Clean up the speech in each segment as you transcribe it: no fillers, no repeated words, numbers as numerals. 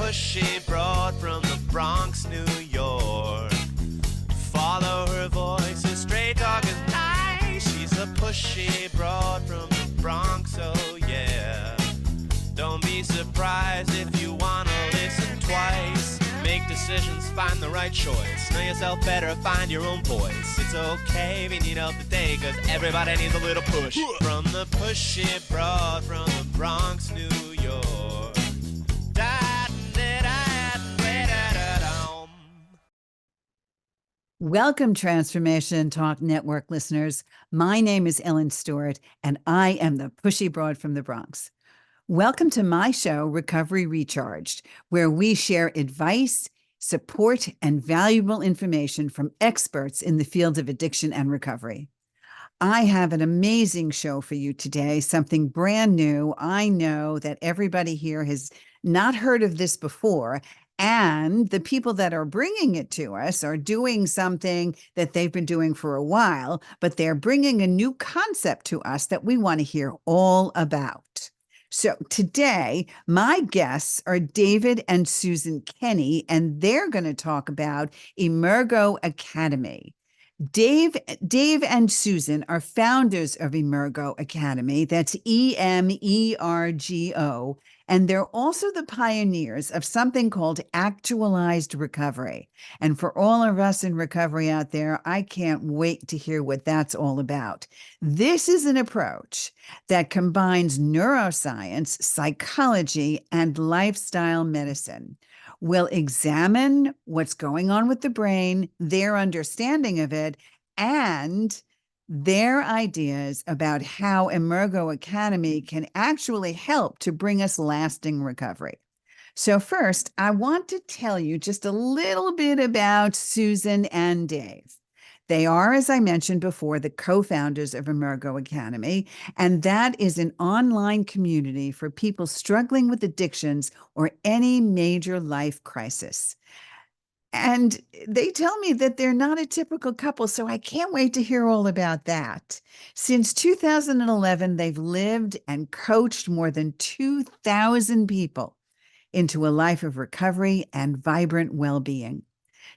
pushy broad from the Bronx, New York. Follow her voice, a straight dog is nice. She's a pushy broad from the Bronx, oh yeah. Don't be surprised if you wanna listen twice. Make decisions, find the right choice. Know yourself better, find your own voice. It's okay if you need help today, cause everybody needs a little push. From the pushy broad from the Bronx, New York. Welcome, Transformation Talk Network listeners. My name is Ellen Stewart, and I am the pushy broad from the Bronx. Welcome to my show, Recovery Recharged, where we share advice, support, and valuable information from experts in the field of addiction and recovery. I have an amazing show for you today, something brand new. I know that everybody here has not heard of this before, and the people that are bringing it to us are doing something that they've been doing for a while, but they're bringing a new concept to us that we want to hear all about. So today, my guests are David and Susan Kenney, and they're going to talk about Emergo Academy. Dave and Susan are founders of Emergo Academy. That's EMERGO. And they're also the pioneers of something called Actualized Recovery. And for all of us in recovery out there, I can't wait to hear what that's all about. This is an approach that combines neuroscience, psychology, and lifestyle medicine. We'll examine what's going on with the brain, their understanding of it, and their ideas about how Emergo Academy can actually help to bring us lasting recovery. So first, I want to tell you just a little bit about Susan and Dave. They are, as I mentioned before, the co-founders of Emergo Academy, and that is an online community for people struggling with addictions or any major life crisis. And they tell me that they're not a typical couple, so I can't wait to hear all about that. Since 2011, they've lived and coached more than 2,000 people into a life of recovery and vibrant well-being.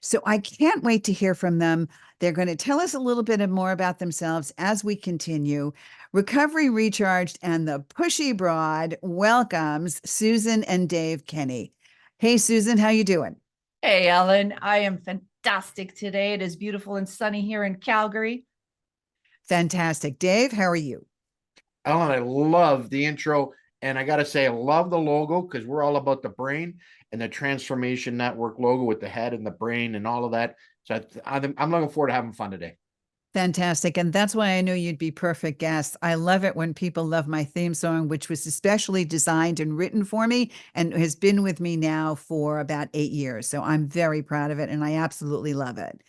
So I can't wait to hear from them. They're going to tell us a little bit more about themselves as we continue. Recovery Recharged and the Pushy Broad welcomes Susan and Dave Kenney. Hey, Susan, how you doing? Hey, Ellen, I am fantastic today. It is beautiful and sunny here in Calgary. Fantastic. Dave, how are you? Ellen, I love the intro. And I got to say, I love the logo because we're all about the brain and the Transformation Network logo with the head and the brain and all of that. So I'm looking forward to having fun today. Fantastic. And that's why I knew you'd be perfect guests. I love it when people love my theme song, which was especially designed and written for me and has been with me now for about 8 years. So I'm very proud of it and I absolutely love it.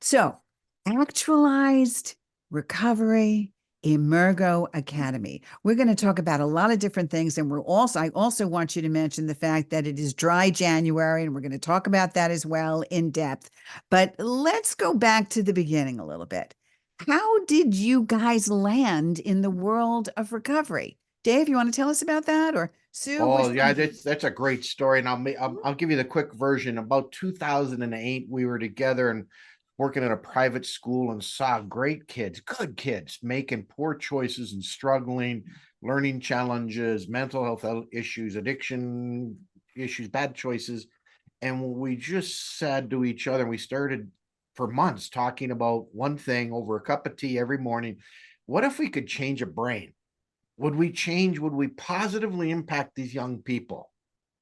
So Actualized Recovery, Emergo Academy. We're going to talk about a lot of different things. And I also want you to mention the fact that it is dry January, and we're going to talk about that as well in depth. But let's go back to the beginning a little bit. How did you guys land in the world of recovery? Dave, you want to tell us about that? Or Sue? Oh, yeah, that's a great story. And I'll give you the quick version. About 2008, we were together and working at a private school and saw great kids, good kids, making poor choices and struggling, learning challenges, mental health issues, addiction issues, bad choices. And we just said to each other, we started for months talking about one thing over a cup of tea every morning. What if we could change a brain? Would we positively impact these young people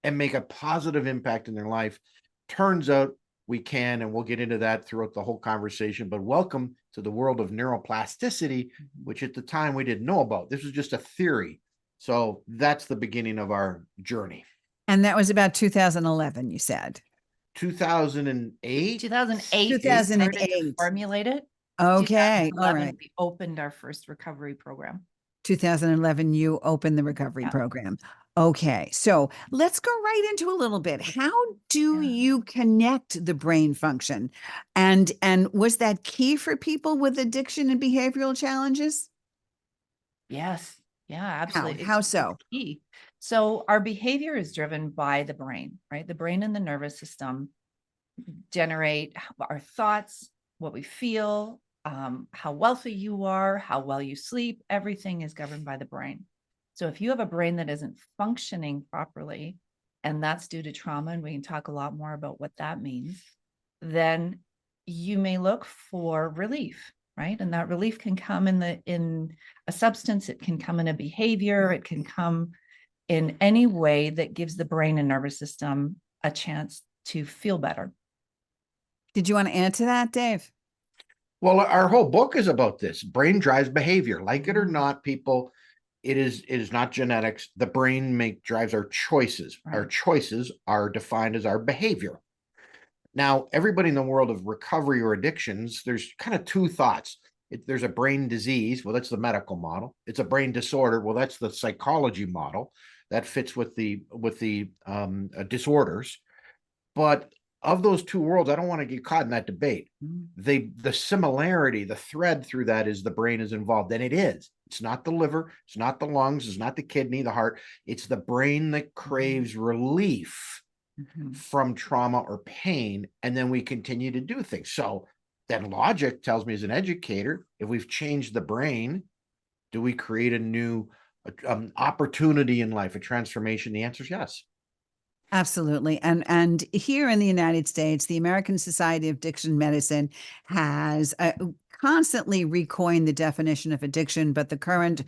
and make a positive impact in their life? Turns out we can, and we'll get into that throughout the whole conversation. But welcome to the world of neuroplasticity, which at the time we didn't know about. This was just a theory. So that's the beginning of our journey. And that was about 2011, you said. 2008? 2008. 2008. Formulate it. Okay. All right. We opened our first recovery program. 2011, you opened the recovery program. Okay, so let's go right into a little bit. How do you connect the brain function? And was that key for people with addiction and behavioral challenges? Yes. Yeah, absolutely. How so? Key. So our behavior is driven by the brain, right? The brain and the nervous system generate our thoughts, what we feel, how wealthy you are, how well you sleep. Everything is governed by the brain. So if you have a brain that isn't functioning properly, and that's due to trauma, and we can talk a lot more about what that means, then you may look for relief, right? And that relief can come in a substance, it can come in a behavior, it can come in any way that gives the brain and nervous system a chance to feel better. Did you want to add to that, Dave? Well, our whole book is about this. Brain drives behavior. Like it or not, people, it is not genetics. The brain drives our choices. Right. Our choices are defined as our behavior. Now, everybody in the world of recovery or addictions, there's kind of two thoughts. There's a brain disease. Well, that's the medical model. It's a brain disorder. Well, that's the psychology model that fits with the disorders. But of those two worlds, I don't want to get caught in that debate. The similarity, the thread through that is the brain is involved, and it is. It's not the liver, it's not the lungs, it's not the kidney, the heart. It's the brain that craves relief from trauma or pain, and then we continue to do things. So then logic tells me as an educator, if we've changed the brain, do we create a new opportunity in life, a transformation? The answer is yes. Absolutely. And here in the United States, the American Society of Addiction Medicine has constantly recoined the definition of addiction, but the current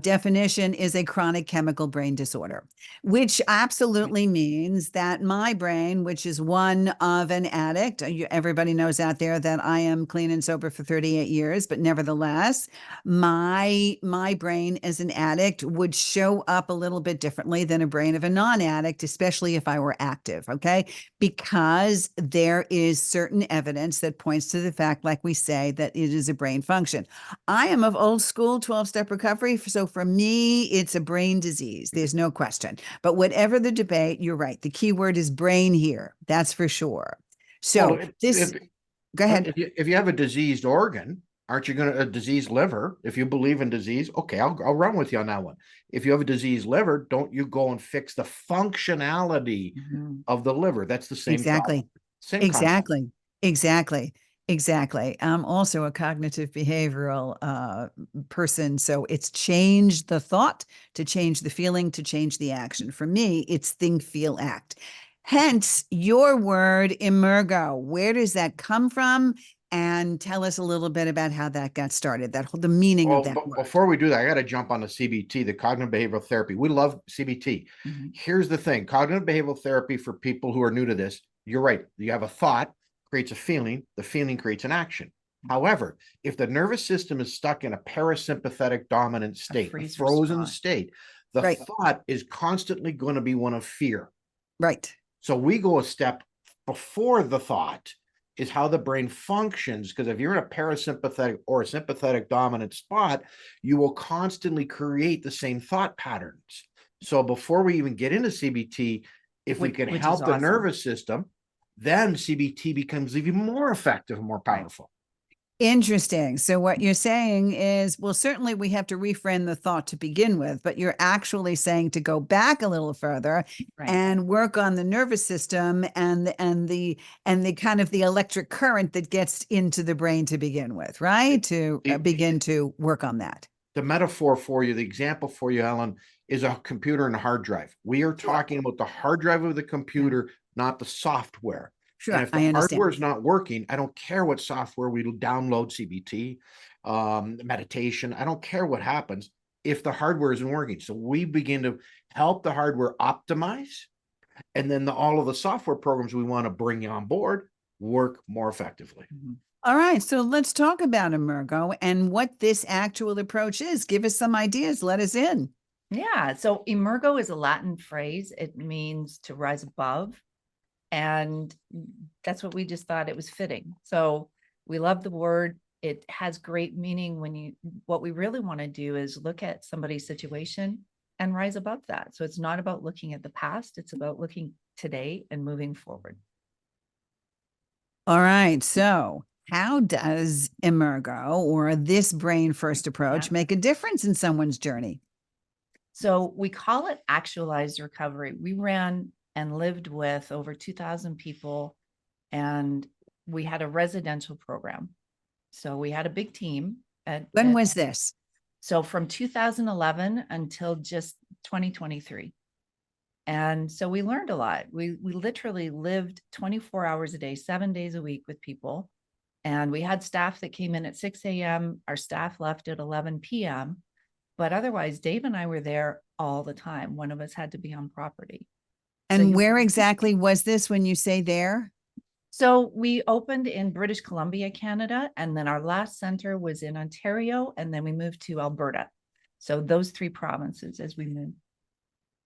definition is a chronic chemical brain disorder, which absolutely means that my brain, which is one of an addict, everybody knows out there that I am clean and sober for 38 years, but nevertheless, my brain as an addict would show up a little bit differently than a brain of a non-addict, especially if I were active, okay? Because there is certain evidence that points to the fact, like we say, that it is a brain function. I am of old school 12-step recovery. So for me, it's a brain disease. There's no question. But whatever the debate, you're right. The key word is brain here. That's for sure. So go ahead. If you have a diseased organ, aren't you going to a diseased liver? If you believe in disease, okay, I'll run with you on that one. If you have a diseased liver, don't you go and fix the functionality of the liver? That's the same. Exactly. Same exactly. Exactly. Exactly. I'm also a cognitive behavioral person. So it's change the thought to change the feeling to change the action. For me, it's think, feel, act. Hence your word, Emergo. Where does that come from? And tell us a little bit about how that got started, the meaning of that word. Before we do that, I got to jump on the CBT, the cognitive behavioral therapy. We love CBT. Here's the thing. Cognitive behavioral therapy, for people who are new to this, you're right. You have a thought, creates a feeling, the feeling creates an action. However, if the nervous system is stuck in a parasympathetic dominant state, a frozen state, the thought is constantly going to be one of fear. Right. So we go a step before the thought is how the brain functions, because if you're in a parasympathetic or a sympathetic dominant spot, you will constantly create the same thought patterns. So before we even get into CBT, if we can help the nervous system, then CBT becomes even more effective and more powerful. Interesting. So what you're saying is, well, certainly we have to reframe the thought to begin with, but you're actually saying to go back a little further and work on the nervous system and the kind of the electric current that gets into the brain to begin with, right? To begin to work on that. The metaphor for you, the example for you, Ellen, is a computer and a hard drive. We are talking about the hard drive of the computer, not the software. Sure, and if the hardware is not working, I don't care what software we download, CBT, meditation. I don't care what happens if the hardware isn't working. So we begin to help the hardware optimize, and then all of the software programs we want to bring on board work more effectively. All right, so let's talk about Emergo and what this actual approach is. Give us some ideas. Let us in. Yeah, so Emergo is a Latin phrase. It means to rise above. And that's what we just thought it was fitting. So we love the word. It has great meaning what we really want to do is look at somebody's situation and rise above that. So it's not about looking at the past. It's about looking today and moving forward. All right. So how does Emergo or this brain first approach make a difference in someone's journey? So we call it actualized recovery. We ran and lived with over 2,000 people, and we had a residential program. So we had a big team. When was this? So from 2011 until just 2023. And so we learned a lot. We literally lived 24 hours a day, 7 days a week with people. And we had staff that came in at 6 a.m. Our staff left at 11 p.m. But otherwise, Dave and I were there all the time. One of us had to be on property. And where exactly was this when you say there? So we opened in British Columbia, Canada, and then our last center was in Ontario, and then we moved to Alberta. So those 3 provinces as we moved.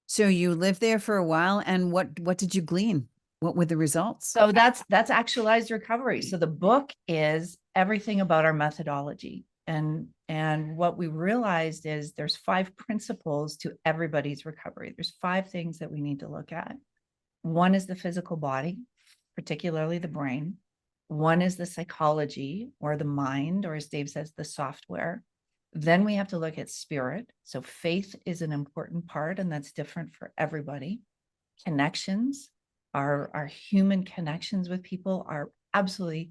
So you lived there for a while, and what did you glean? What were the results? So that's Actualized Recovery. So the book is everything about our methodology. And what we realized is there's 5 principles to everybody's recovery. There's 5 things that we need to look at. One is the physical body, particularly the brain. One is the psychology or the mind, or as Dave says, the software. Then we have to look at spirit. So faith is an important part, and that's different for everybody. Connections, our human connections with people are absolutely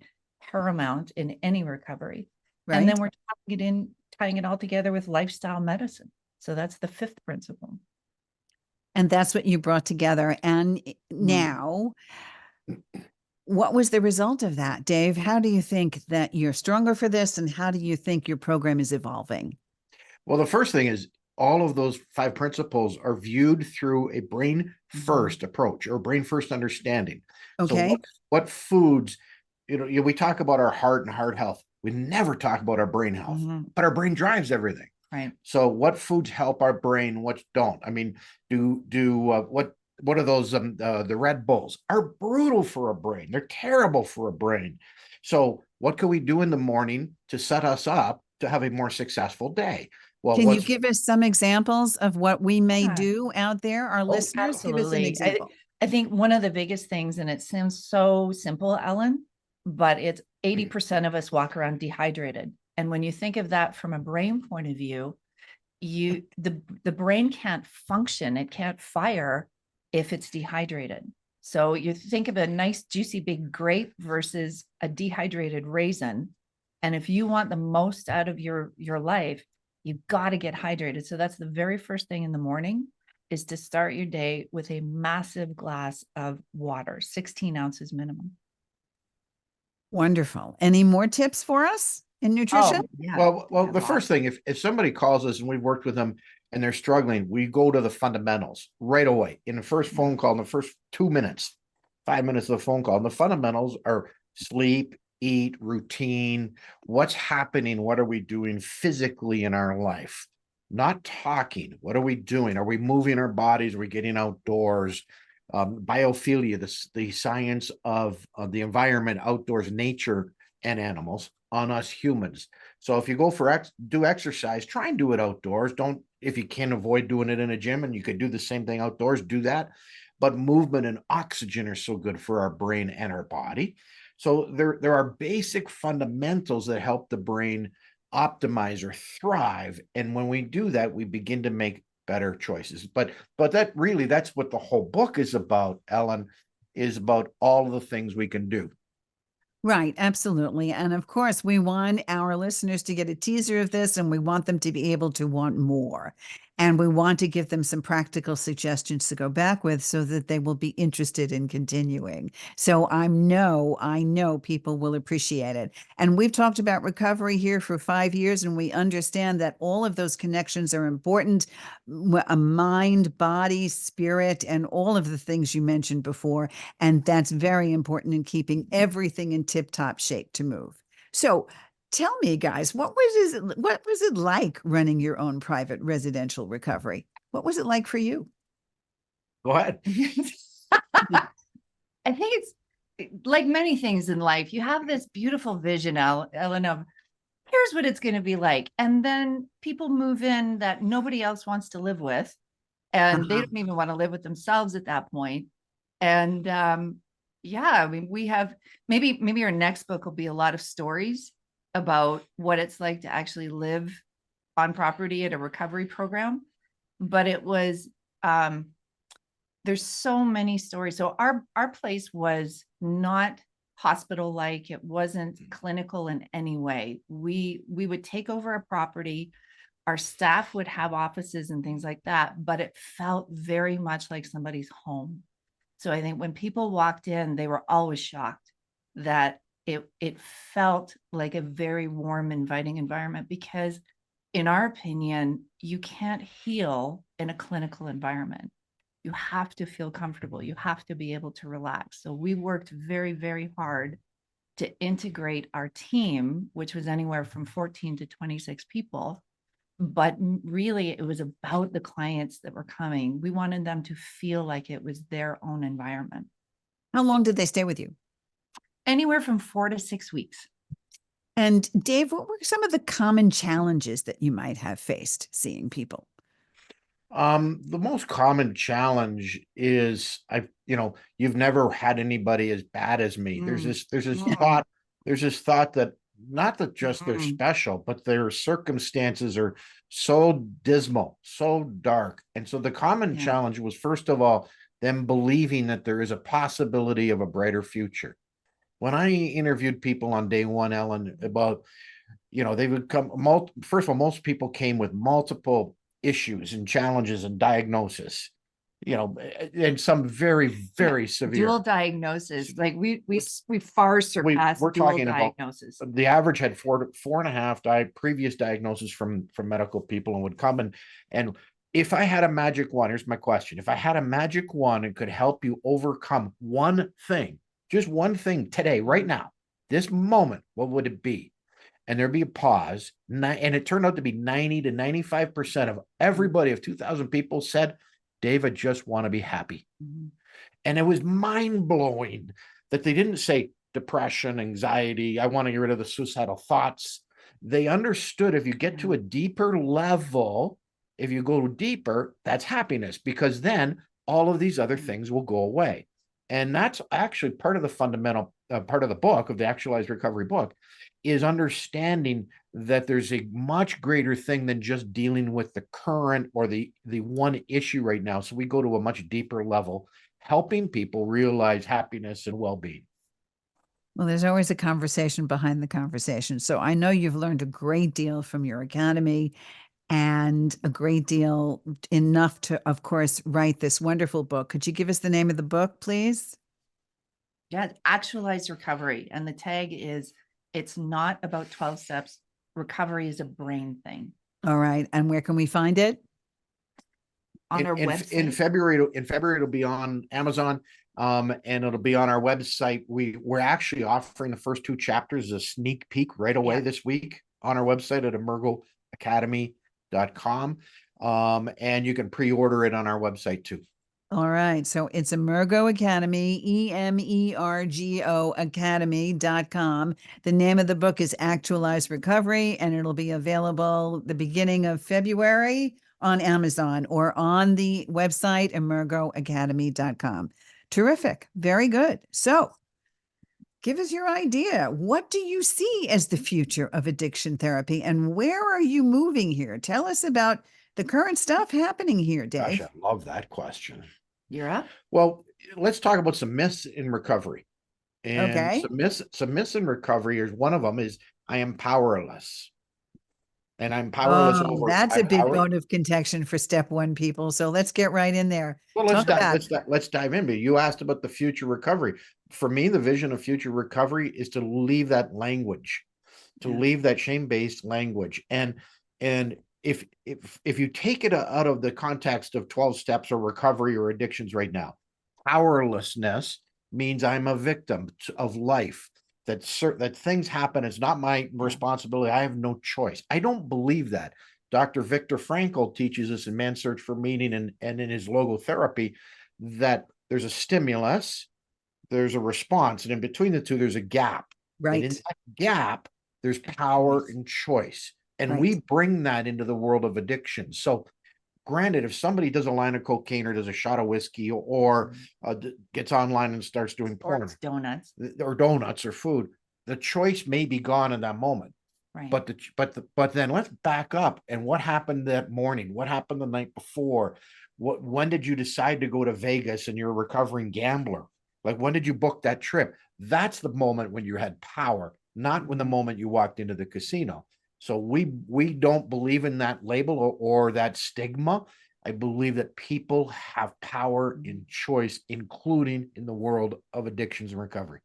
paramount in any recovery. Right. And then we're tying it all together with lifestyle medicine. So that's the 5th principle. And that's what you brought together. And now, what was the result of that, Dave? How do you think that you're stronger for this? And how do you think your program is evolving? Well, the first thing is all of those 5 principles are viewed through a brain first approach or brain first understanding. Okay. So what foods, we talk about our heart and heart health. We never talk about our brain health, but our brain drives everything. Right. So what foods help our brain? What don't? I mean, what are those? The Red Bulls are brutal for a brain. They're terrible for a brain. So what can we do in the morning to set us up to have a more successful day? Well, can you give us some examples of what we may do out there? Our listeners, absolutely. give us an example. I think one of the biggest things, and it sounds so simple, Ellen, but it's 80% of us walk around dehydrated. And when you think of that from a brain point of view, the brain can't function, it can't fire if it's dehydrated. So you think of a nice juicy big grape versus a dehydrated raisin. And if you want the most out of your life, you've got to get hydrated. So that's the very first thing in the morning, is to start your day with a massive glass of water, 16 ounces minimum. Wonderful. Any more tips for us in nutrition? Well, the first thing, if somebody calls us and we've worked with them and they're struggling, we go to the fundamentals right away in the first phone call, in the first 2 minutes, 5 minutes of the phone call. And the fundamentals are sleep, eat, routine, what's happening, what are we doing physically in our life, not talking. What are we doing? Are we moving our bodies? Are we getting outdoors? Biophilia, the science of the environment, outdoors, nature, and animals on us humans. So if you go for do exercise, try and do it outdoors. Don't, if you can avoid doing it in a gym and you could do the same thing outdoors, do that. But movement and oxygen are so good for our brain and our body. So there are basic fundamentals that help the brain optimize or thrive. And when we do that, we begin to make better choices. But that's what the whole book is about, Ellen, is about all of the things we can do. Right, absolutely. And of course, we want our listeners to get a teaser of this, and we want them to be able to want more. And we want to give them some practical suggestions to go back with so that they will be interested in continuing. So I know people will appreciate it. And we've talked about recovery here for 5 years, and we understand that all of those connections are important. A mind, body, spirit, and all of the things you mentioned before. And that's very important in keeping everything in tip-top shape to move. So tell me, guys, what was it like running your own private residential recovery? What was it like for you? Go ahead. I think it's like many things in life. You have this beautiful vision, Ellen, of here's what it's going to be like. And then people move in that nobody else wants to live with. And they don't even want to live with themselves at that point. And I mean, we have maybe our next book will be a lot of stories about what it's like to actually live on property at a recovery program. but it was, there's so many stories. So our place was not hospital-like. It wasn't clinical in any way. We would take over a property. Our staff would have offices and things like that, but it felt very much like somebody's home. So I think when people walked in, they were always shocked that it felt like a very warm, inviting environment, because in our opinion, you can't heal in a clinical environment. You have to feel comfortable. You have to be able to relax. So we worked very, very hard to integrate our team, which was anywhere from 14 to 26 people. But really, it was about the clients that were coming. We wanted them to feel like it was their own environment. How long did they stay with you? Anywhere from 4 to 6 weeks. And Dave, what were some of the common challenges that you might have faced seeing people? The most common challenge is you've never had anybody as bad as me. There's this thought that not that just they're special, but their circumstances are so dismal, so dark. And so the common challenge was, first of all, them believing that there is a possibility of a brighter future. When I interviewed people on day one, Ellen, about, they would come, first of all, most people came with multiple issues and challenges and diagnosis, and some very, very severe. Dual diagnosis. Like we far surpassed we're dual talking diagnosis. About the average had four and a half previous diagnoses from medical people, and would come and if I had a magic wand, here's my question. If I had a magic wand and could help you overcome one thing, just one thing today, right now, this moment, what would it be? And there'd be a pause. And it turned out to be 90 to 95% of everybody, of 2,000 people, said, Dave, I just want to be happy. Mhm. And it was mind-blowing that they didn't say depression, anxiety, I want to get rid of the suicidal thoughts. They understood if you get to a deeper level, if you go deeper, that's happiness, because then all of these other things will go away. And that's actually part of the fundamental part of the book, of the Actualized Recovery book, is understanding that there's a much greater thing than just dealing with the current or the one issue right now. So we go to a much deeper level, helping people realize happiness and well-being. Well, there's always a conversation behind the conversation. So I know you've learned a great deal from your academy, and a great deal, enough to, of course, write this wonderful book. Could you give us the name of the book, please? Yeah, Actualized Recovery. And the tag is, it's not about 12 steps. Recovery is a brain thing. All right. And where can we find it? On our website. In February, it'll be on Amazon, and it'll be on our website. We're actually offering the first 2 chapters as a sneak peek right away this week on our website at emergoacademy.com. And you can pre-order it on our website too. All right. So it's Emergo Academy, EMERGO Academy.com. The name of the book is Actualized Recovery, and it'll be available the beginning of February on Amazon or on the website, emergoacademy.com. Terrific. Very good. So give us your idea. What do you see as the future of addiction therapy, and where are you moving here? Tell us about the current stuff happening here, Dave. Gosh, I love that question. You're up. Well, let's talk about some myths in recovery. And Okay. some myths in recovery is one of them is I am powerless. And I'm powerless over. That's a big bone of contention for step one, people. So let's get right in there. Well, let's dive in. But you asked about the future recovery. For me, the vision of future recovery is to leave that language, leave that shame-based language. And if you take it out of the context of 12 steps or recovery or addictions right now, powerlessness means I'm a victim of life. That things happen. It's not my responsibility. I have no choice. I don't believe that. Dr. Viktor Frankl teaches us in Man's Search for Meaning and in his logotherapy that there's a stimulus, there's a response, and in between the two, there's a gap. Right. And in that gap, there's power and choice. And we bring that into the world of addiction. So granted, if somebody does a line of cocaine or does a shot of whiskey or gets online and starts doing porn, donuts or food, the choice may be gone in that moment. Right. But then let's back up. And what happened that morning? What happened the night before? When did you decide to go to Vegas and you're a recovering gambler? Like, when did you book that trip? That's the moment when you had power, not when the moment you walked into the casino. So we don't believe in that label or that stigma. I believe that people have power in choice, including in the world of addictions and recovery.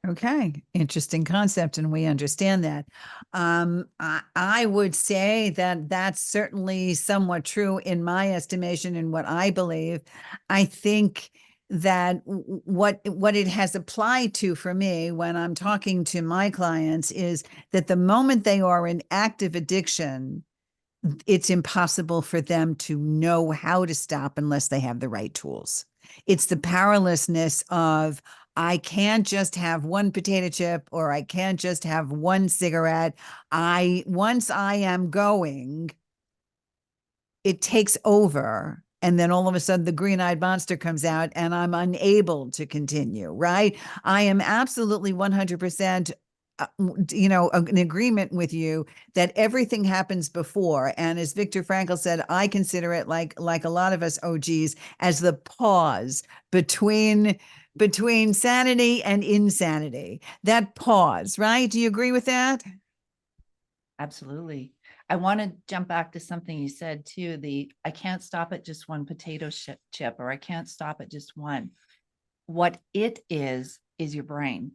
Okay, interesting concept, and we understand that. I would say that that's certainly somewhat true in my estimation and what I believe. I think that what it has applied to for me when I'm talking to my clients is that the moment they are in active addiction, it's impossible for them to know how to stop unless they have the right tools. It's the powerlessness of, I can't just have one potato chip or I can't just have one cigarette. Once I am going, it takes over. And then all of a sudden the green-eyed monster comes out and I'm unable to continue, right? I am absolutely 100% in agreement with you that everything happens before. And as Viktor Frankl said, I consider it like a lot of us OGs as the pause between sanity and insanity. That pause, right? Do you agree with that? Absolutely. I want to jump back to something you said too, I can't stop at just one potato chip, or I can't stop at just one. What it is your brain.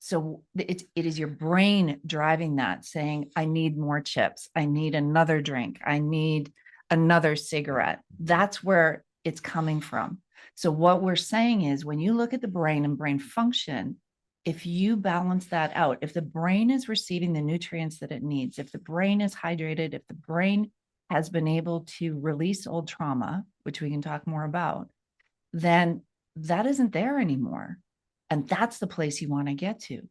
So it is your brain driving that, saying, I need more chips. I need another drink. I need another cigarette. That's where it's coming from. So what we're saying is, when you look at the brain and brain function, if you balance that out, if the brain is receiving the nutrients that it needs, if the brain is hydrated, if the brain has been able to release old trauma, which we can talk more about, then that isn't there anymore. And that's the place you want to get to,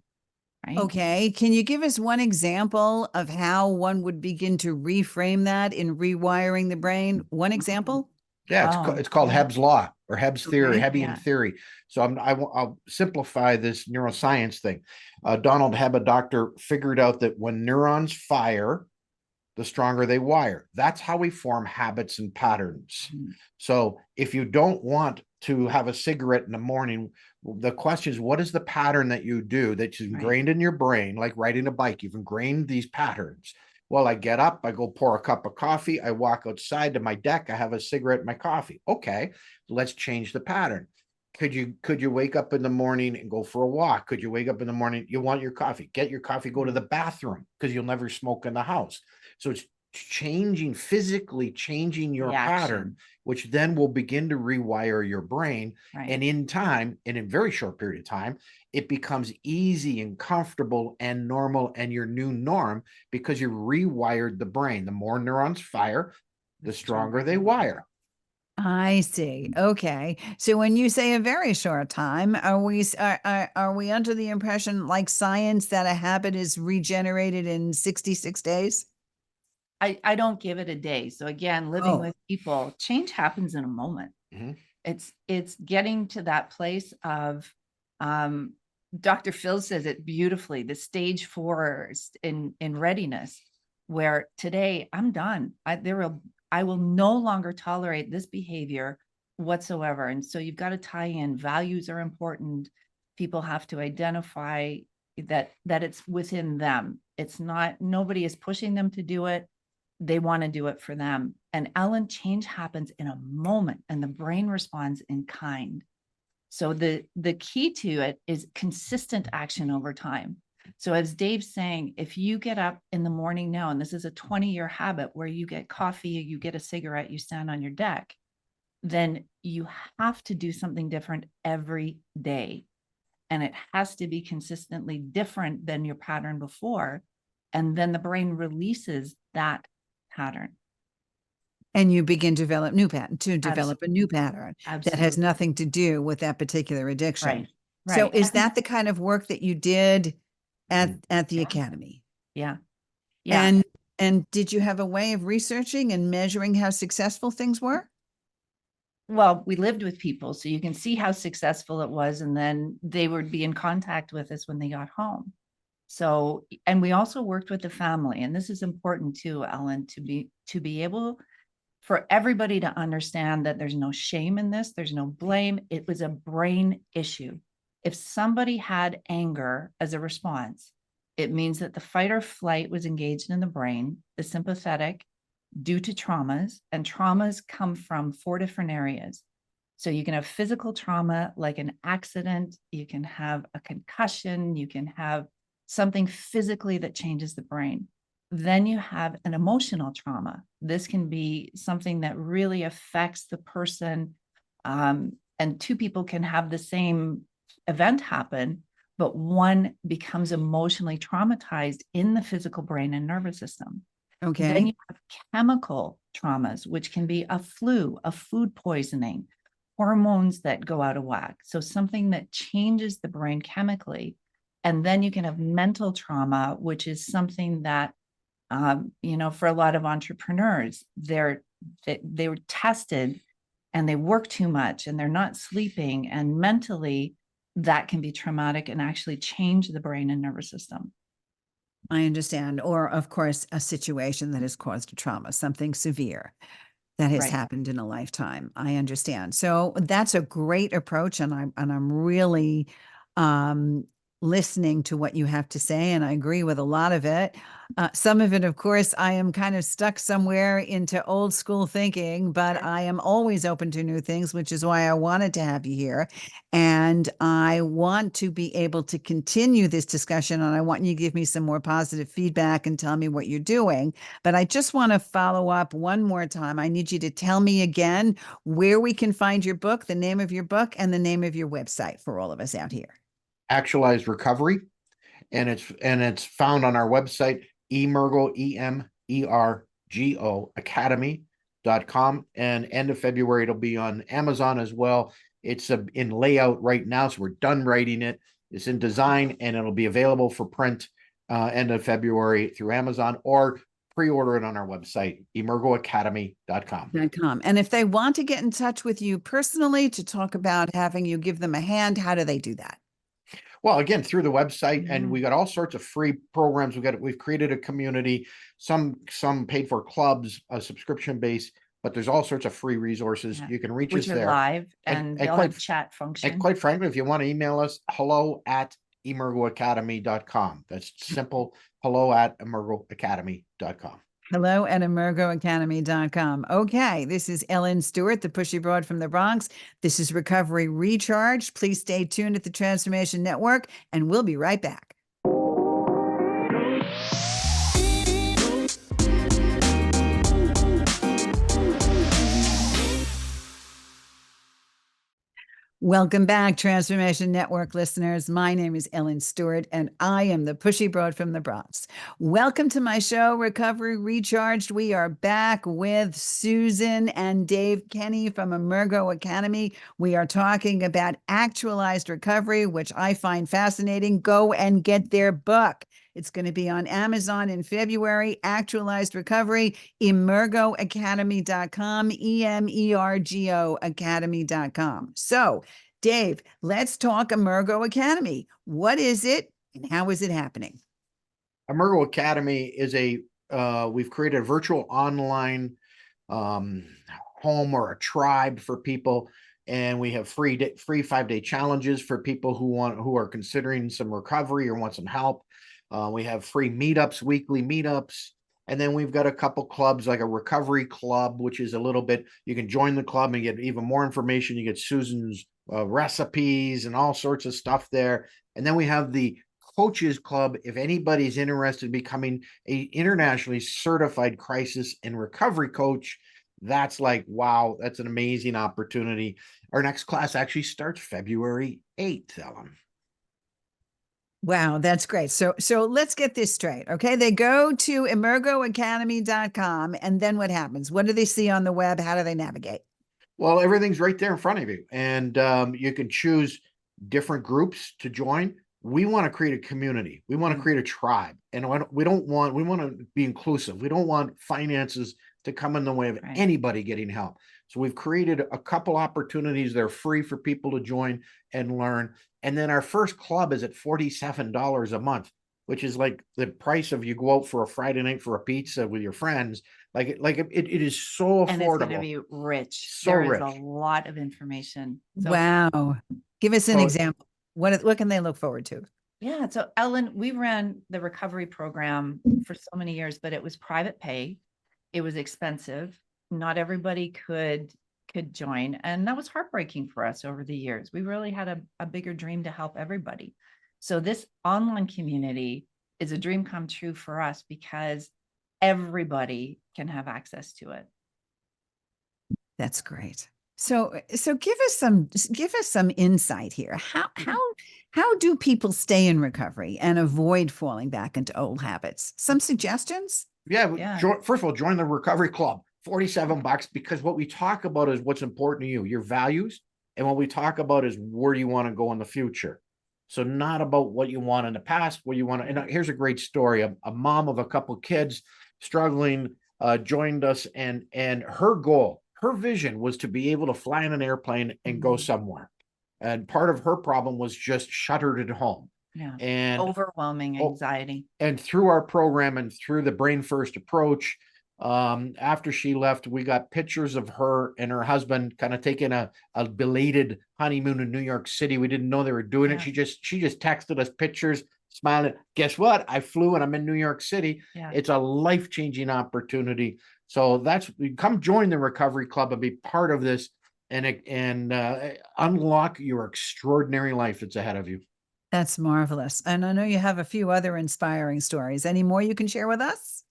right? Okay. Can you give us one example of how one would begin to reframe that in rewiring the brain? One example? Yeah, it's called Hebb's law or Hebb's theory, Okay. Hebbian theory. So I'll simplify this neuroscience thing. Donald Hebb, a doctor, figured out that when neurons fire, the stronger they wire. That's how we form habits and patterns. So if you don't want to have a cigarette in the morning, the question is, what is the pattern that you do that's ingrained in your brain? Like riding a bike, you've ingrained these patterns. Well, I get up, I go pour a cup of coffee, I walk outside to my deck, I have a cigarette, my coffee. Okay, let's change the pattern. Could you wake up in the morning and go for a walk? Could you wake up in the morning, you want your coffee, get your coffee, go to the bathroom, because you'll never smoke in the house. So it's physically changing your pattern, which then will begin to rewire your brain. Right. And in time, in a very short period of time, it becomes easy and comfortable and normal and your new norm, because you rewired the brain. The more neurons fire, the stronger they wire. I see. Okay. So when you say a very short time, are we under the impression, like science, that a habit is regenerated in 66 days? I don't give it a day. So again, living with people, change happens in a moment. It's getting to that place of, Dr. Phil says it beautifully, the stage 4 in readiness, where today I'm done. I will no longer tolerate this behavior whatsoever. And so you've got to tie in, values are important. People have to identify that it's within them. It's not, nobody is pushing them to do it. They want to do it for them. And Ellen, change happens in a moment and the brain responds in kind. So the key to it is consistent action over time. So as Dave's saying, if you get up in the morning now, and this is a 20-year habit where you get coffee, you get a cigarette, you stand on your deck, then you have to do something different every day. And it has to be consistently different than your pattern before. And then the brain releases that pattern. And you begin to develop a new pattern that has Absolutely. nothing to do with that particular addiction. Right. So is that the kind of work that you did at the academy? Yeah. And did you have a way of researching and measuring how successful things were? Well, we lived with people, so you can see how successful it was. And then they would be in contact with us when they got home. So, and we also worked with the family, and this is important too, Ellen, to be able for everybody to understand that there's no shame in this, there's no blame. It was a brain issue. If somebody had anger as a response, it means that the fight or flight was engaged in the brain, the sympathetic, due to traumas, and traumas come from 4 different areas. So you can have physical trauma like an accident, you can have a concussion, you can have something physically that changes the brain. Then you have an emotional trauma. This can be something that really affects the person. And 2 people can have the same event happen, but one becomes emotionally traumatized in the physical brain and nervous system. Then Okay. you have chemical traumas, which can be a flu, a food poisoning, hormones that go out of whack. So something that changes the brain chemically. And then you can have mental trauma, which is something that, for a lot of entrepreneurs, they were tested and they work too much and they're not sleeping, and mentally that can be traumatic and actually change the brain and nervous system. I understand. Or, of course, a situation that has caused a trauma, something severe that has Right. happened in a lifetime. I understand. So that's a great approach, and I'm really um, listening to what you have to say, and I agree with a lot of it. Some of it, of course, I am kind of stuck somewhere into old school thinking, but I am always open to new things, which is why I wanted to have you here. And I want to be able to continue this discussion, and I want you to give me some more positive feedback and tell me what you're doing. But I just want to follow up one more time. I need you to tell me again where we can find your book, the name of your book, and the name of your website for all of us out here. Actualized Recovery, and it's found on our website, Emergo, Emergo Academy.com. And end of February, it'll be on Amazon as well. It's in layout right now, so we're done writing it. It's in design, and it'll be available for print end of February through Amazon, or pre-order it on our website, emergoacademy.com. And if they want to get in touch with you personally to talk about having you give them a hand, how do they do that? Well, again, through the website, and Mhm. we got all sorts of free programs. We've created a community, some paid for clubs, a subscription base, but there's all sorts of free resources. Yeah. You can reach Which us are there. live, And- and and they'll quite- have chat And function. quite frankly, if you want to email us, hello@emergoacademy.com. That's simple. hello@emergoacademy.com. hello@emergoacademy.com. Okay, this is Ellen Stewart, the pushy broad from the Bronx. This is Recovery Recharged. Please stay tuned at the Transformation Network, and we'll be right back. Welcome back, Transformation Network listeners. My name is Ellen Stewart, and I am the pushy broad from the Bronx. Welcome to my show, Recovery Recharged. We are back with Susan and Dave Kenney from Emergo Academy. We are talking about actualized recovery, which I find fascinating. Go and get their book. It's going to be on Amazon in February. Actualized Recovery, emergoacademy.com, EMERGO Academy.com. So, Dave, let's talk Emergo Academy. What is it and how is it happening? Emergo Academy is we've created a virtual online home or a tribe for people, and we have free 5-day challenges for people who are considering some recovery or want some help. We have free meetups, weekly meetups, and then we've got a couple clubs, like a recovery club, which is a little bit, you can join the club and get even more information. You get Susan's recipes and all sorts of stuff there. And then we have the Coaches Club. If anybody's interested in becoming a internationally certified crisis and recovery coach, that's like, wow, that's an amazing opportunity. Our next class actually starts February 8th, Ellen. Wow, that's great. So let's get this straight. Okay. They go to emergoacademy.com, and then what happens? What do they see on the web? How do they navigate? Well, everything's right there in front of you, and you can choose different groups to join. We want to create a community. We want to create a tribe, and we want to be inclusive. We don't want finances to come in the way of anybody getting help. So we've created a couple opportunities that are free for people to join and learn. And then our first club is at $47 a month. which is like the price of you go out for a Friday night for a pizza with your friends. It is so And it's going to affordable, be rich. so There is rich. a lot of information. So Wow. Give us an So- example. What can they look forward to? yeah. So Ellen, we ran the recovery program for so many years, but it was private pay. It was expensive. Not everybody could join. And that was heartbreaking for us over the years. We really had a bigger dream to help everybody. So this online community is a dream come true for us because everybody can have access to it. That's great. So give us some insight here. How do people stay in recovery and avoid falling back into old habits? Some suggestions? Yeah, Yeah. first of all, join the recovery club. $47, because what we talk about is what's important to you, your values, and what we talk about is where you want to go in the future. So not about what you want in the past, where you want to. And here's a great story: a mom of a couple kids struggling joined us, and her goal, her vision was to be able to fly in an airplane and go somewhere. And part of her problem was just shuttered at home. Yeah. And Overwhelming anxiety. and through our program and through the brain first approach, after she left, we got pictures of her and her husband kind of taking a belated honeymoon in New York City. We didn't know they were doing it. Yeah. She just texted us pictures, smiling. Guess what? I flew and I'm in New York City. Yeah. It's a life-changing opportunity. So come join the recovery club and be part of this and unlock your extraordinary life that's ahead of you. That's marvelous. And I know you have a few other inspiring stories. Any more you can share with us?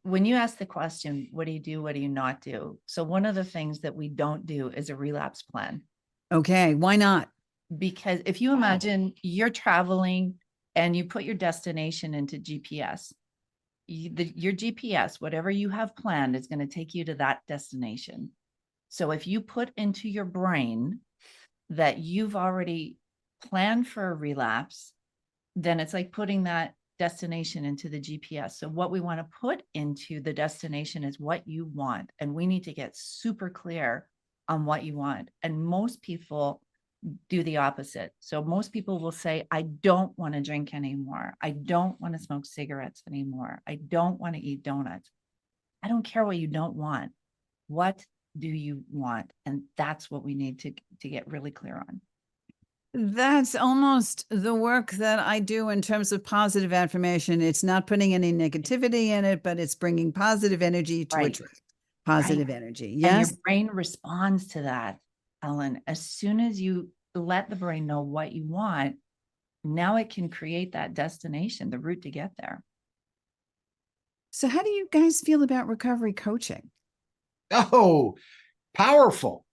When you ask the question, what do you do? What do you not do? So one of the things that we don't do is a relapse plan. Okay, why not? Because if you imagine you're traveling and you put your destination into GPS, your GPS, whatever you have planned, is going to take you to that destination. So if you put into your brain that you've already planned for a relapse, then it's like putting that destination into the GPS. So what we want to put into the destination is what you want. And we need to get super clear on what you want. And most people do the opposite. So most people will say, I don't want to drink anymore. I don't want to smoke cigarettes anymore. I don't want to eat donuts. I don't care what you don't want. What do you want? And that's what we need to get really clear on. That's almost the work that I do in terms of positive affirmation. It's not putting any negativity in it, but it's bringing positive energy to Right. attract positive energy. And Yes. your brain responds to that, Ellen. As soon as you let the brain know what you want, now it can create that destination, the route to get there. So how do you guys feel about recovery coaching? Oh, powerful,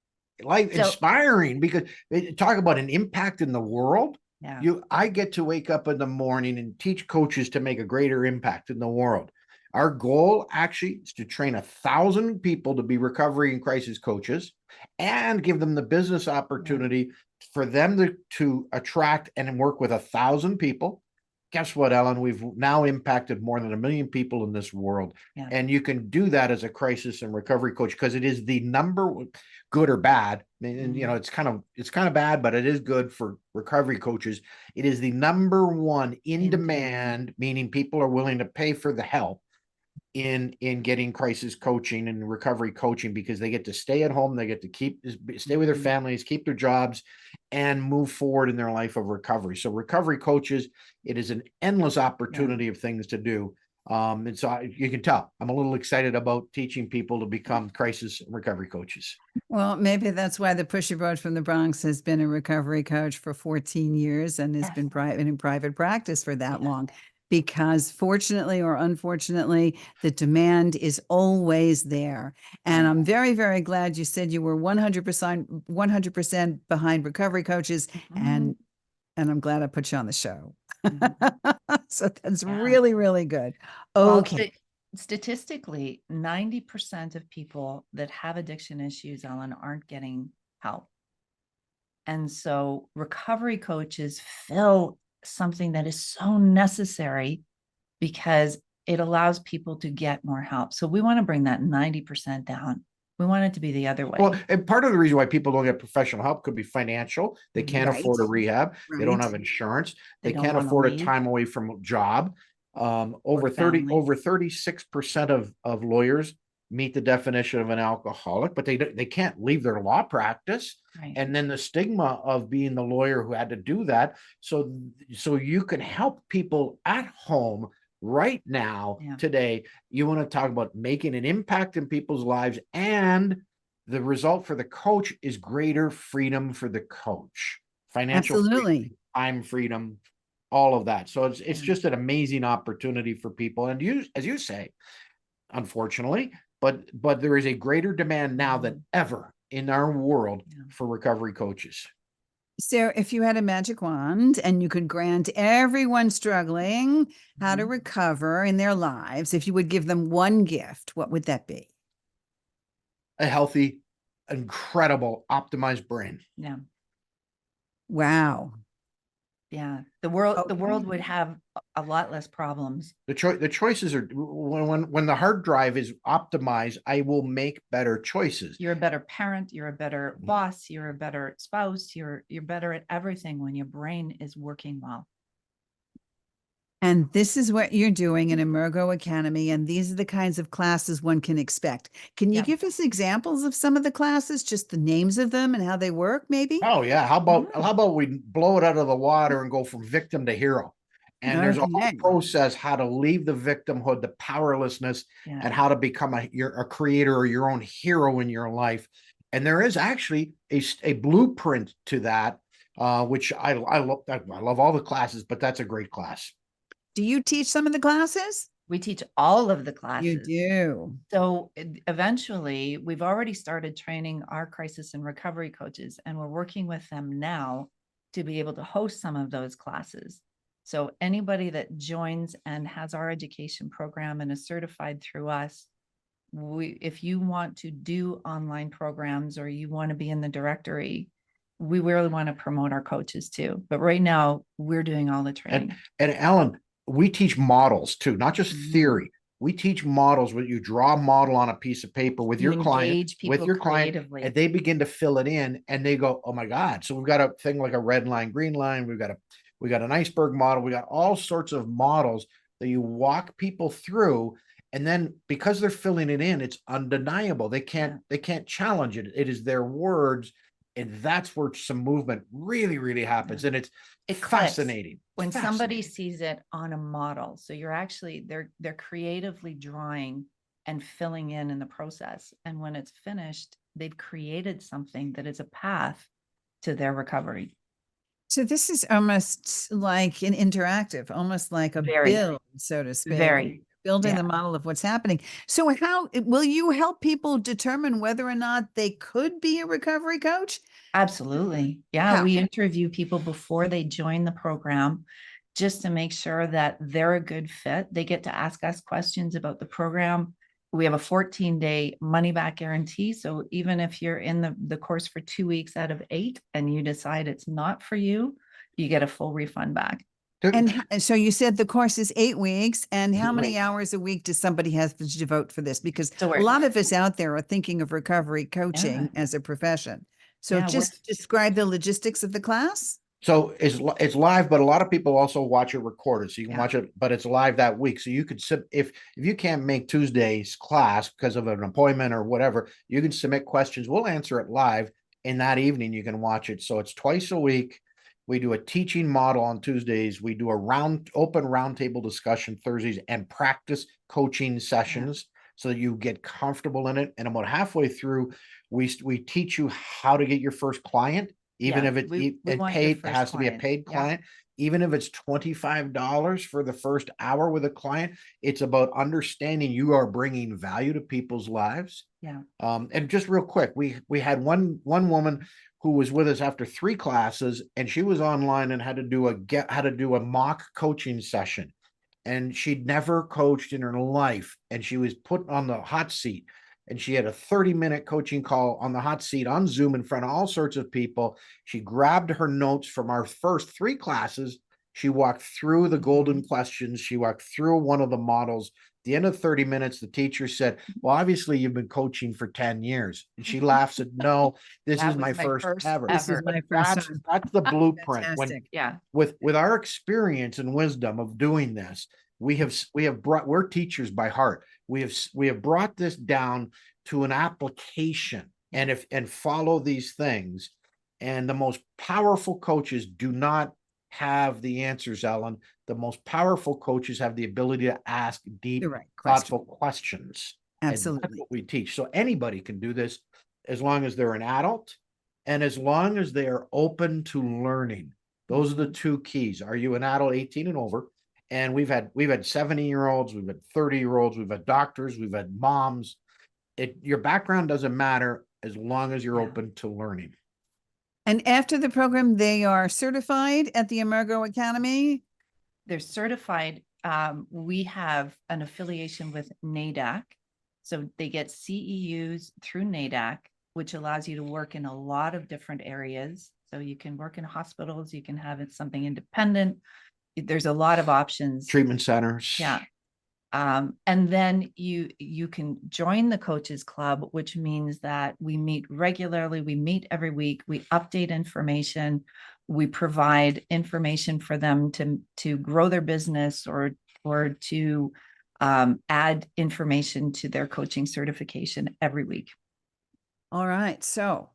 life So- inspiring, because they talk about an impact in the world. Yeah. I get to wake up in the morning and teach coaches to make a greater impact in the world. Our goal actually is to train 1,000 people to be recovery and crisis coaches and give them the business opportunity for them to attract and work with 1,000 people. Guess what, Ellen? We've now impacted more than 1 million people in this world. Yeah. And you can do that as a crisis and recovery coach, because it is the number, good or bad. And you know, it's kind of bad, but it is good for recovery coaches. It is the number one in demand, meaning people are willing to pay for the help in getting crisis coaching and recovery coaching, because they get to stay at home, they get to stay with their families, keep their jobs, and move forward in their life of recovery. So recovery coaches, it is an endless opportunity of things to do. And so you can tell I'm a little excited about teaching people to become crisis and recovery coaches. Well, maybe that's why the pushy broad from the Bronx has been a recovery coach for 14 years and has been in private practice for that long. Because fortunately or unfortunately, the demand is always there. And I'm very, very glad you said you were 100% behind recovery coaches. And I'm glad I put you on the show. So that's really, really good. Okay. Well, statistically, 90% of people that have addiction issues, Ellen, aren't getting help. And so recovery coaches fill something that is so necessary because it allows people to get more help. So we want to bring that 90% down. We want it to be the other way. Well, and part of the reason why people don't get professional help could be financial. They can't Right. afford a rehab. They don't Right. have insurance. They They don't can't wanna afford a leave. time away from a job. Or family. Over 36% of lawyers meet the definition of an alcoholic, but they can't leave their law practice. Right. And then the stigma of being the lawyer who had to do that. So you can help people at home right now, Yeah. today. You want to talk about making an impact in people's lives, and the result for the coach is greater freedom for the coach, financial freedom, Absolutely. time freedom, all of that. So it's Yeah. just an amazing opportunity for people. And you, as you say, unfortunately, but there is a greater demand now than ever in our world Yeah. for recovery coaches. So if you had a magic wand and you could grant everyone struggling how to Mhm. recover in their lives, if you would give them one gift, what would that be? A healthy, incredible, optimized brain. Yeah. Wow. Yeah. The world Okay. would have a lot less problems. The choices are, when the hard drive is optimized, I will make better choices. You're a better parent, you're a better boss, you're a better spouse, you're better at everything when your brain is working well. And this is what you're doing in Emergo Academy. And these are the kinds of classes one can expect. Can you Yeah. give us examples of some of the classes, just the names of them and how they work, maybe? Oh yeah, how about we blow it out of the water and go from victim to hero? And there's a whole Okay. process how to leave the victimhood, the powerlessness, Yeah. and how to become a creator or your own hero in your life. And there is actually a blueprint to that, which I love all the classes, but that's a great class. Do you teach some of the classes? We teach all of the You classes. do. So eventually, we've already started training our crisis and recovery coaches, and we're working with them now to be able to host some of those classes. So anybody that joins and has our education program and is certified through us, if you want to do online programs or you want to be in the directory, we really want to promote our coaches too. But right now, we're doing all the training. And Ellen, we teach models too, not just Mhm. theory. We teach models where you draw a model on a piece of paper with You your client, engage people creatively. and they begin to fill it in, and they go, "Oh my God!" So we've got a thing like a red line, green line. We got an iceberg model. We got all sorts of models that you walk people through, and then because they're filling it in, it's undeniable. They can't challenge it. It is their words, and that's where some movement really happens, and it's It clicks. fascinating. When somebody Fascinating. sees it on a model, so you're actually they're creatively drawing and filling in the process, and when it's finished, they've created something that is a path to their recovery. So this is almost like an interactive, almost like a Very. build, so to speak. Very. Building Yeah. the model of what's happening. So how will you help people determine whether or not they could be a recovery coach? Absolutely. Yeah, How? we interview people before they join the program just to make sure that they're a good fit. They get to ask us questions about the program. We have a 14-day money back guarantee. So even if you're in the course for 2 weeks out of 8 and you decide it's not for you, you get a full refund back. And so you said the course is 8 weeks, and how many 8 hours a week does somebody have to devote for this? Because So a lot of us out there are thinking of recovery coaching as a profession. So Yeah, just describe the logistics of the class. So it's live, but a lot of people also watch it recorded. So you can Yeah. watch it, but it's live that week. So you could if you can't make Tuesday's class because of an appointment or whatever, you can submit questions. We'll answer it live, and that evening you can watch it. So it's twice a week. We do a teaching model on Tuesdays. We do a open roundtable discussion Thursdays, and practice coaching sessions so that you get comfortable in it. And about halfway through, we teach you how to get your first client. Even Yeah, if it's we and want your paid, it first has to be a client. paid Yeah. client. Even if it's $25 for the first hour with a client, it's about understanding you are bringing value to people's lives. Yeah. And just real quick, we had one woman who was with us after 3 classes, and she was online and had to do a mock coaching session, and she'd never coached in her life, and she was put on the hot seat. And she had a 30-minute coaching call on the hot seat on Zoom in front of all sorts of people. She grabbed her notes from our first 3 classes. She walked through the golden questions. She walked through one of the models. At the end of 30 minutes, the teacher said, well, obviously you've been coaching for 10 years. And she laughed, said, no, this That is was my my first first ever. This is ever. my first That's time. that's the blueprint. When Fantastic. Yeah. with our experience and wisdom of doing this, we're teachers by heart. We have brought this down to an application and follow these things. And the most powerful coaches do not have the answers, Ellen. The most powerful coaches have the ability to ask deep, The right thoughtful questions. And that's Absolutely. what we teach. So anybody can do this as long as they're an adult and as long as they are open to learning. Those are the two keys. Are you an adult 18 and over? And we've had 70-year-olds, we've had 30-year-olds, we've had doctors, we've had moms. Your background doesn't matter as long as you're open to learning. And after the program, they are certified at the Emergo Academy. They're certified. We have an affiliation with NADAC. So they get CEUs through NADAC, which allows you to work in a lot of different areas. So you can work in hospitals, you can have it something independent. There's a lot of options. Treatment centers. Yeah. And then you can join the Coaches Club, which means that we meet regularly. We meet every week. We update information. We provide information for them to grow their business or to add information to their coaching certification every week. All right. So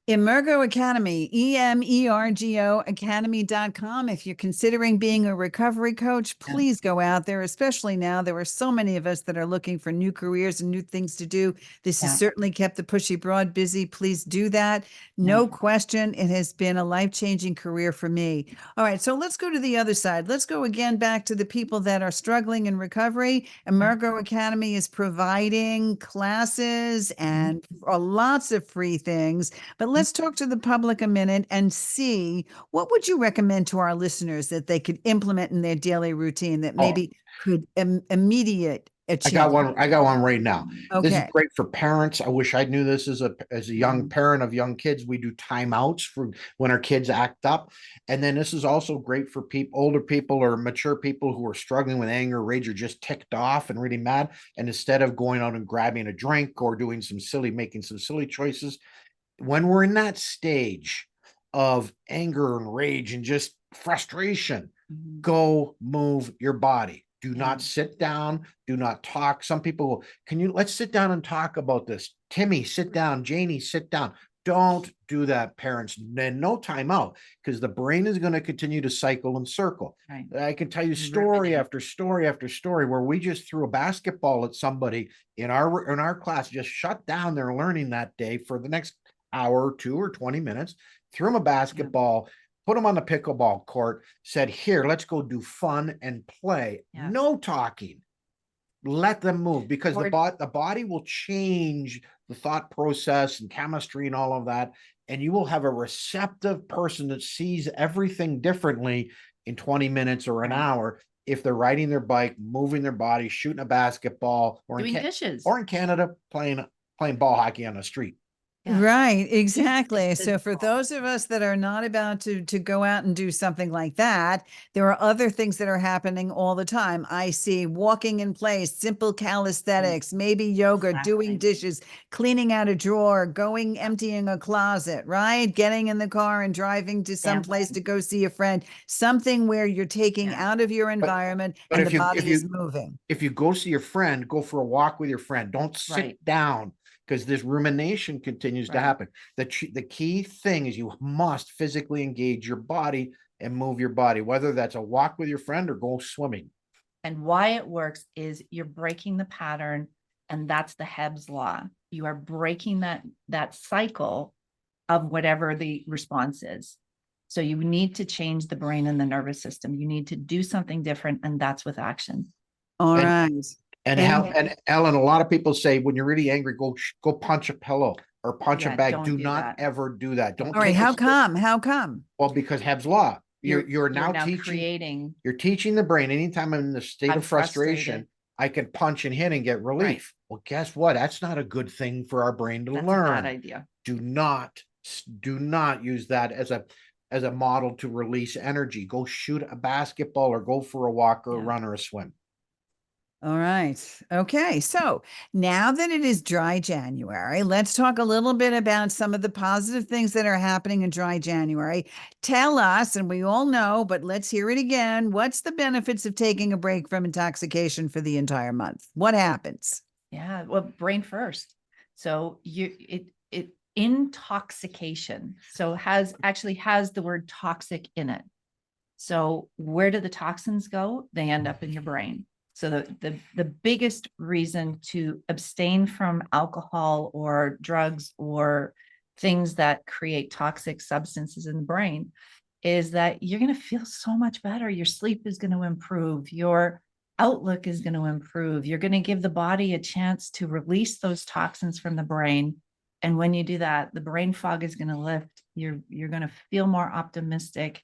Emergo Academy, EMERGO Academy.com. If you're considering being a recovery coach, please go out there, especially now. There are so many of us that are looking for new careers and new things to do. This has certainly kept the Pushy Broad busy. Please do that. No question. It has been a life-changing career for me. All right. So let's go to the other side. Let's go again back to the people that are struggling in recovery. Emergo Academy is providing classes and lots of free things, but let's talk to the public a minute and see what would you recommend to our listeners that they could implement in their daily routine that maybe could immediate achieve. I got one right now. Okay. This is great for parents. I wish I knew this as a young parent of young kids. We do timeouts for when our kids act up. And then this is also great for older people or mature people who are struggling with anger, rage, or just ticked off and really mad. And instead of going out and grabbing a drink or making some silly choices, when we're in that stage of anger and rage and just frustration, go move your body. Do not sit down. Do not talk. Some people go, let's sit down and talk about this. Timmy, sit down. Janie, sit down. Don't do that, parents. And no time out, because the brain is going to continue to cycle and circle. Right. I can tell you story after story after story where we just threw a basketball at somebody in our class, just shut down their learning that day for the next hour or 2 or 20 minutes, threw them a basketball, put them on the pickleball court, said, here, let's go do fun and play. No talking. Let them move, because the body will change the thought process and chemistry and all of that. And you will have a receptive person that sees everything differently in 20 minutes or an hour if they're riding their bike, moving their body, shooting a basketball, or doing dishes, or in Canada playing ball hockey on the street. Right, exactly. So for those of us that are not about to go out and do something like that, there are other things that are happening all the time. I see walking in place, simple calisthenics, maybe yoga, doing dishes, cleaning out a drawer, emptying a closet, right? Getting in the car and driving to some place to go see a friend, something where you're taking out of your environment and the body is moving. If you go see your friend, go for a walk with your friend. Don't sit down, because this rumination continues to happen. The key thing is you must physically engage your body and move your body, whether that's a walk with your friend or go swimming. And why it works is you're breaking the pattern, and that's the Hebb's law. You are breaking that cycle of whatever the response is. So you need to change the brain and the nervous system. You need to do something different, and that's with action. All right. And Ellen, a lot of people say when you're really angry, go punch a pillow or punch a bag. Do not ever do that. Don't. All right. How come? How come? Well, because Hebb's law. You're now teaching. You're teaching the brain. Anytime I'm in the state of frustration, I can punch and hit and get relief. Right. Well, guess what? That's not a good thing for our brain to learn. That's a bad idea. Do not use that as as a model to release energy. Go shoot a basketball or go for a walk or a Yeah. run or a swim. All right. Okay. So now that it is dry January, let's talk a little bit about some of the positive things that are happening in dry January. Tell us, and we all know, but let's hear it again. What's the benefits of taking a break from intoxication for the entire month? What happens? Yeah, well, brain first. So it intoxication. So actually has the word toxic in it. So where do the toxins go? They end up in your brain. So the biggest reason to abstain from alcohol or drugs or things that create toxic substances in the brain is that you're going to feel so much better. Your sleep is going to improve. Your outlook is going to improve. You're going to give the body a chance to release those toxins from the brain. And when you do that, the brain fog is going to lift. You're going to feel more optimistic.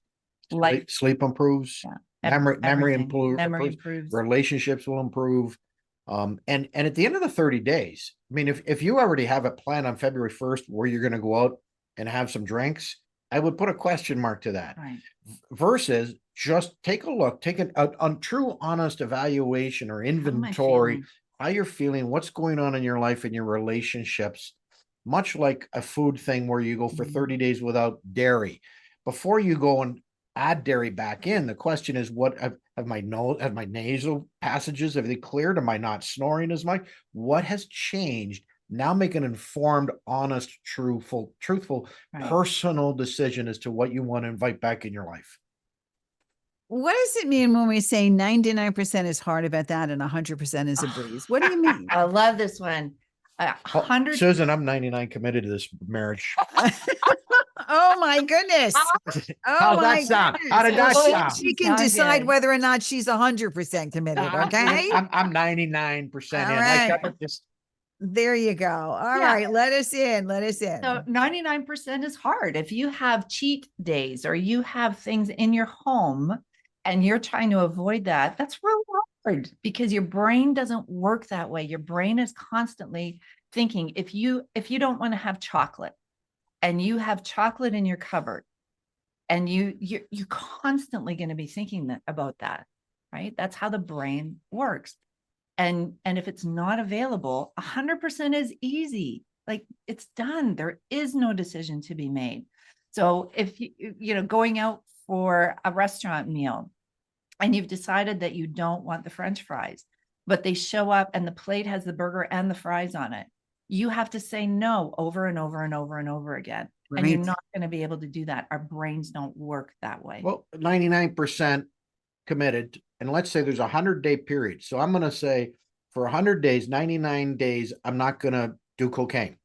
Sleep improves. Yeah, Memory everything. improves. Memory improves. Relationships will improve. And at the end of the 30 days, I mean, if you already have a plan on February 1st where you're going to go out and have some drinks, I would put a question mark to that. Right. Versus just take a look, take a true honest evaluation or How am I inventory, feeling? how you're feeling, what's going on in your life and your relationships, much like a food thing where you go for Mhm. 30 days without dairy. Before you go and add dairy back in, the question is, what have my nasal passages, have they cleared? Am I not snoring as much? What has changed? Now make an informed, honest, truthful, Right. personal decision as to what you want to invite back in your life. What does it mean when we say 99% is hard about that and 100% is a breeze? What do you mean? I love this one. Oh, 100. Susan, I'm 99 committed to this marriage. Oh my goodness. Oh How's my that sound? goodness. How did that Well, sound? she can Sound decide good. whether or not she's 100% committed. Okay. I'm 99% All in. right. Like, just There you go. All Yeah. right. Let us in. Let us in. So 99% is hard. If you have cheat days or you have things in your home and you're trying to avoid that, that's really hard because your brain doesn't work that way. Your brain is constantly thinking, if you don't want to have chocolate and you have chocolate in your cupboard and you're constantly going to be thinking about that, right? That's how the brain works. And if it's not available, 100% is easy. Like it's done. There is no decision to be made. So if going out for a restaurant meal and you've decided that you don't want the French fries, but they show up and the plate has the burger and the fries on it, you have to say no over and over and over and over again. And you're Right. not going to be able to do that. Our brains don't work that way. well, 99% committed. And let's say there's a 100-day period. So I'm going to say for 100 days, 99 days, I'm not going to do cocaine.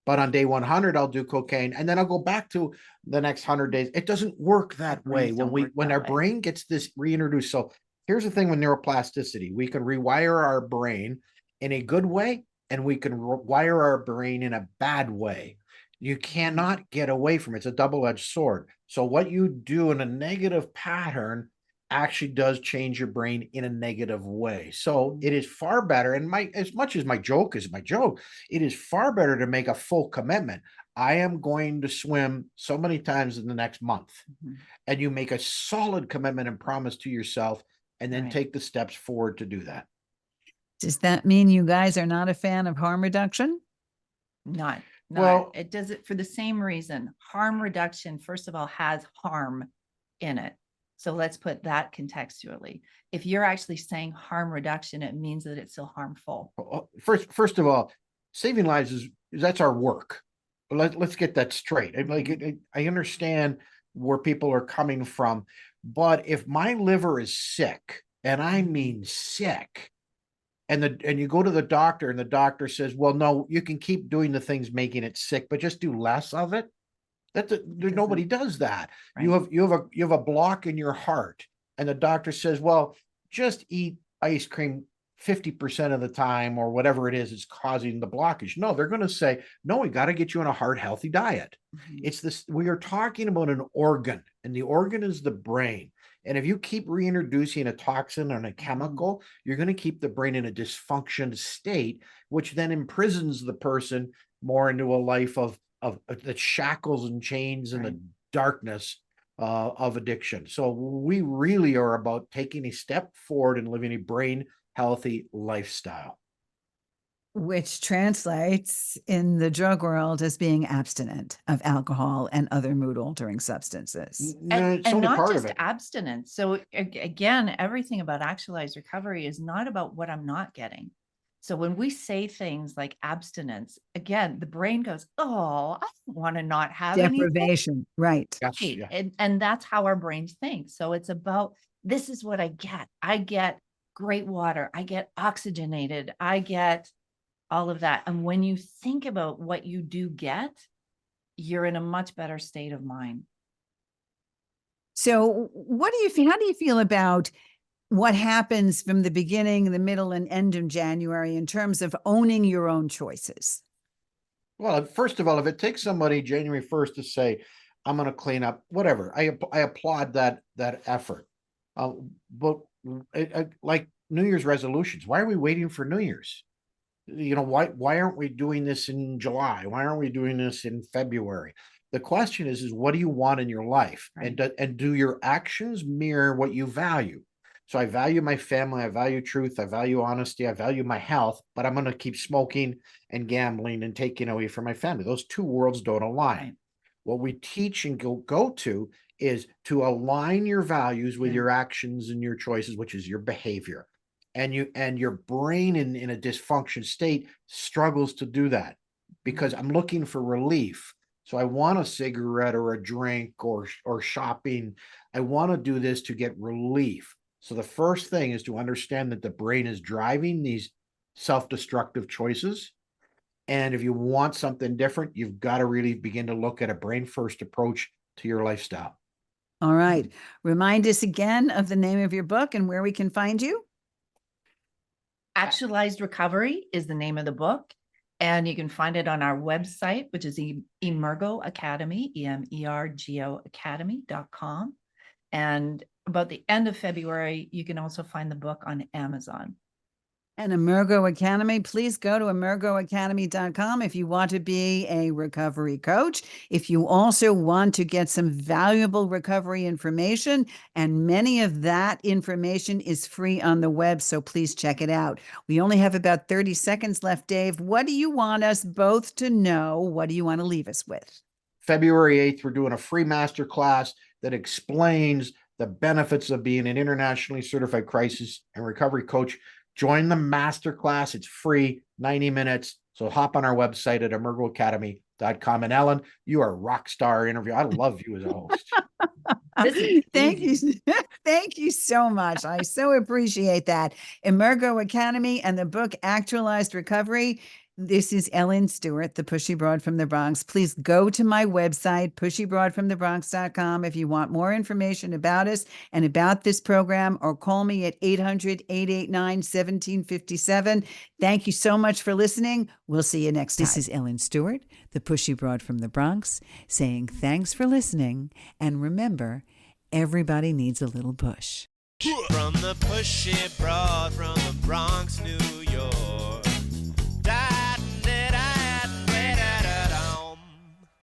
But on day 100, I'll do cocaine. And then I'll go back to the next 100 days. It doesn't work that way brains don't work when that our way. brain gets this reintroduced. So here's the thing with neuroplasticity. We can rewire our brain in a good way, and we can wire our brain in a bad way. You cannot get away from it. It's a double-edged sword. So what you do in a negative pattern actually does change your brain in a negative way. So it is far better. And as much as my joke is my joke, it is far better to make a full commitment. I am going to swim so many times in the next month. Mhm. And you make a solid commitment and promise to yourself, and then Right. take the steps forward to do that. Does that mean you guys are not a fan of harm reduction? Not. Well- It does it for the same reason. Harm reduction, first of all, has harm in it. So let's put that contextually. If you're actually saying harm reduction, it means that it's still harmful. First of all, saving lives is that's our work. Let's get that straight. I understand where people are coming from, but if my liver is sick, and I mean sick, and you go to the doctor and the doctor says, well, no, you can keep doing the things making it sick, but just do less of it. Nobody does that. Right. You have a block in your heart, and the doctor says, well, just eat ice cream 50% of the time, or whatever it is, it's causing the blockage. No, they're going to say, no, we got to get you on a heart healthy diet. Mhm. It's this, we are talking about an organ, and the organ is the brain. And if you keep reintroducing a toxin and a chemical, you're going to keep the brain in a dysfunction state, which then imprisons the person more into a life of the shackles and chains and the darkness of addiction. So we really are about taking a step forward and living a brain healthy lifestyle. Which translates in the drug world as being abstinent of alcohol and other mood altering substances. No, it's And only not part just of it. abstinence. So again, everything about actualized recovery is not about what I'm not getting. So when we say things like abstinence, again, the brain goes, oh, I don't want to not have anything. Deprivation, right. Yes, Right. yeah. And that's how our brains think. So it's about, this is what I get. I get great water. I get oxygenated. I get all of that. And when you think about what you do get, you're in a much better state of mind. So what do you feel? How do you feel about what happens from the beginning, the middle, and end of January in terms of owning your own choices? Well, first of all, if it takes somebody January 1st to say, I'm going to clean up, whatever, I applaud that effort. But like New Year's resolutions, why are we waiting for New Year's? Why aren't we doing this in July? Why aren't we doing this in February? The question is what do you want in your life? Right. And do your actions mirror what you value? So I value my family, I value truth, I value honesty, I value my health, but I'm going to keep smoking and gambling and taking away from my family. Those two worlds don't align. Right. What we teach and go to is to align your values with your actions and your choices, which is your behavior. And your brain in a dysfunction state struggles to do that because I'm looking for relief. So I want a cigarette or a drink or shopping. I want to do this to get relief. So the first thing is to understand that the brain is driving these self-destructive choices. And if you want something different, you've got to really begin to look at a brain first approach to your lifestyle. All right. Remind us again of the name of your book and where we can find you. Actualized Recovery is the name of the book. And you can find it on our website, which is Emergo Academy, EMERGO Academy.com. And about the end of February, you can also find the book on Amazon. And Emergo Academy, please go to emergoacademy.com if you want to be a recovery coach. If you also want to get some valuable recovery information, and many of that information is free on the web, so please check it out. We only have about 30 seconds left, Dave. What do you want us both to know? What do you want to leave us with? February 8th, we're doing a free masterclass that explains the benefits of being an internationally certified crisis and recovery coach. Join the masterclass. It's free, 90 minutes. So hop on our website at emergoacademy.com. And Ellen, you are a rock star interview. I love you as a host. Thank you. Thank you so much. I so appreciate that. Emergo Academy and the book Actualized Recovery. This is Ellen Stewart, the Pushy Broad from the Bronx. Please go to my website, pushybroadfromthebronx.com, if you want more information about us and about this program, or call me at 800-889-1757. Thank you so much for listening. We'll see you next time. This is Ellen Stewart, the Pushy Broad from the Bronx, saying thanks for listening. And remember, everybody needs a little push. From the pushy broad from the Bronx, New York.